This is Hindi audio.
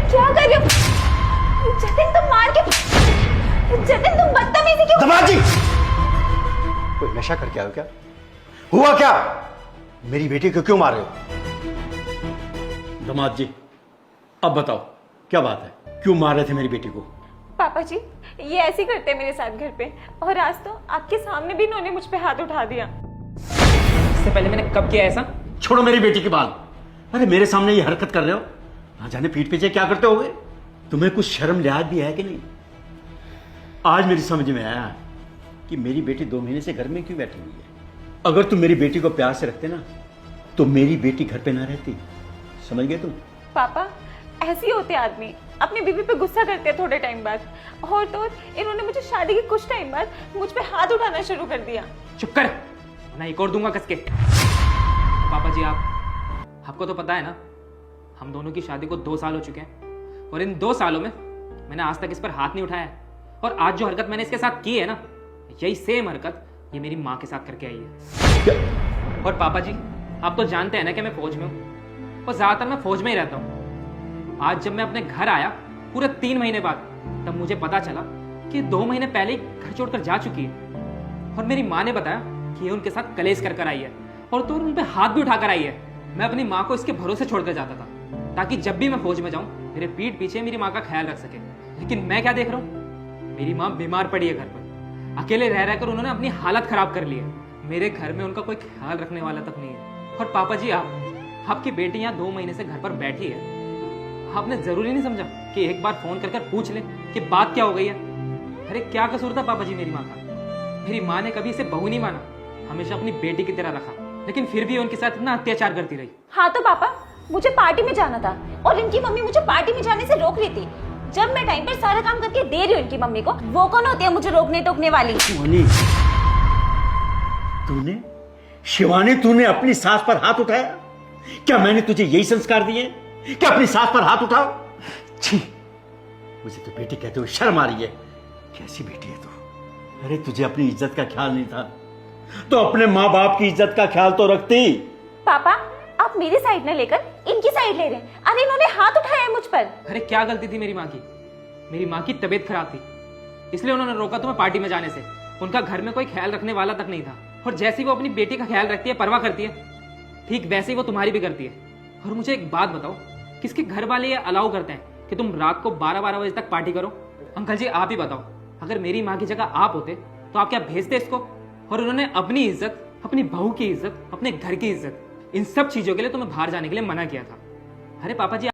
क्या कर रहे हो जतिन? तुम मार के जतिन, तुम बदतमीजी क्यों? दमाद जी, कोई नशा करके आए हो क्या? हुआ क्या? मेरी बेटी को क्यों मार रहे हो? दमाद जी, अब बताओ क्या बात है, क्यों मार रहे थे मेरी बेटी को? पापा जी, ये ऐसे ही करते हैं मेरे साथ घर पे, और आज तो आपके सामने भी इन्होंने मुझ पे हाथ उठा दिया। इससे पहले मैंने कब किया ऐसा? छोड़ो मेरी बेटी की बात। अरे मेरे सामने ये हरकत कर रहे हो, ना जाने पीठ पीछे क्या करते होगे। तुम्हें कुछ शर्म लिहाज भी है कि नहीं? आज मेरी समझ में आया कि मेरी बेटी 2 महीने से घर में क्यों बैठी हुई है। अगर तुम मेरी बेटी को प्यार से रखते ना, तो मेरी बेटी घर पे ना रहती। समझ गए तुम? पापा, ऐसे ही होते आदमी, अपनी बीवी पे गुस्सा करते हैं थोड़े टाइम बाद। और तो इन्होंने मुझे शादी के कुछ टाइम बाद मुझ पे हाथ उठाना शुरू कर दिया। चुप कर, ना एक और दूंगा कसके। पापा जी, आपको तो पता है ना, हम दोनों की शादी को 2 साल हो चुके हैं, और इन 2 सालों में मैंने आज तक इस पर हाथ नहीं उठाया। और आज जो हरकत मैंने इसके साथ की है ना, यही सेम हरकत ये मेरी माँ के साथ करके आई है। और पापा जी, आप तो जानते हैं ना कि मैं फौज में हूँ, और ज्यादातर मैं फौज में ही रहता हूँ। आज जब मैं अपने घर आया पूरे 3 महीने बाद, तब मुझे पता चला कि 2 महीने पहले ही घर छोड़कर जा चुकी है। और मेरी माँ ने बताया कि ये उनके साथ कलेश कर कर आई है, और तो उन पे हाथ भी उठाकर आई है। मैं अपनी माँ को इसके भरोसे छोड़कर जाता था, ताकि जब भी मैं फौज में जाऊं, मेरे पीठ पीछे मेरी माँ का ख्याल रख सके। लेकिन मैं क्या देख रहा हूँ, मेरी माँ बीमार पड़ी है घर पर, अकेले रह रहकर उन्होंने अपनी हालत खराब कर ली है। मेरे घर में उनका कोई ख्याल रखने वाला तक नहीं है। और पापा जी, आपकी बेटी यहाँ 2 महीने से घर पर बैठी है, आपने जरूरी नहीं समझा कि एक बार फोन कर पूछ ले कि बात क्या हो गई है? अरे क्या कसूर था पापा जी मेरी माँ का? मेरी माँ ने कभी इसे बहू नहीं माना, हमेशा अपनी बेटी की तरह रखा, लेकिन फिर भी उनके साथ इतना अत्याचार करती रही। हाँ तो पापा, मुझे पार्टी में जाना था, और इनकी मम्मी मुझे पार्टी में जाने से रोक रही थी। जब मैं टाइम पर सारा काम करके दे रही हूँ इनकी मम्मी को, वो कौन होती है मुझे रोकने टोकने वाली? तूने शिवानी, तूने अपनी सास पर हाथ उठाया? क्या मैंने तुझे यही संस्कार दिए कि अपनी सास पर हाथ उठाओ? छी, मुझे तो बेटी कहते हुए शर्म आ रही है। कैसी बेटी है तू? अरे तुझे अपनी इज्जत का ख्याल नहीं था, तो अपने माँ बाप की इज्जत का ख्याल तो रखती। पापा, आप मेरी साइड न लेकर इनकी साइड ले रहे हैं। अरे इन्होंने हाथ उठाया है मुझ पर। अरे क्या गलती थी मेरी माँ की? मेरी माँ की तबीयत खराब थी, इसलिए उन्होंने रोका तुम्हें पार्टी में जाने से। उनका घर में कोई ख्याल रखने वाला तक नहीं था, और जैसे ही वो अपनी बेटी का ख्याल रखती है, परवाह करती है, ठीक वैसे ही वो तुम्हारी भी करती है। और मुझे एक बात बताओ, किसके घर वाले ये अलाउ करते हैं कि तुम रात को 12-12 बजे तक पार्टी करो? अंकल जी, आप ही बताओ, अगर मेरी माँ की जगह आप होते तो आप क्या भेजते इसको? और उन्होंने अपनी इज्जत, अपनी बहू की इज्जत, अपने घर की इज्जत, इन सब चीजों के लिए तुम्हें बाहर जाने के लिए मना किया था। अरे पापा जी,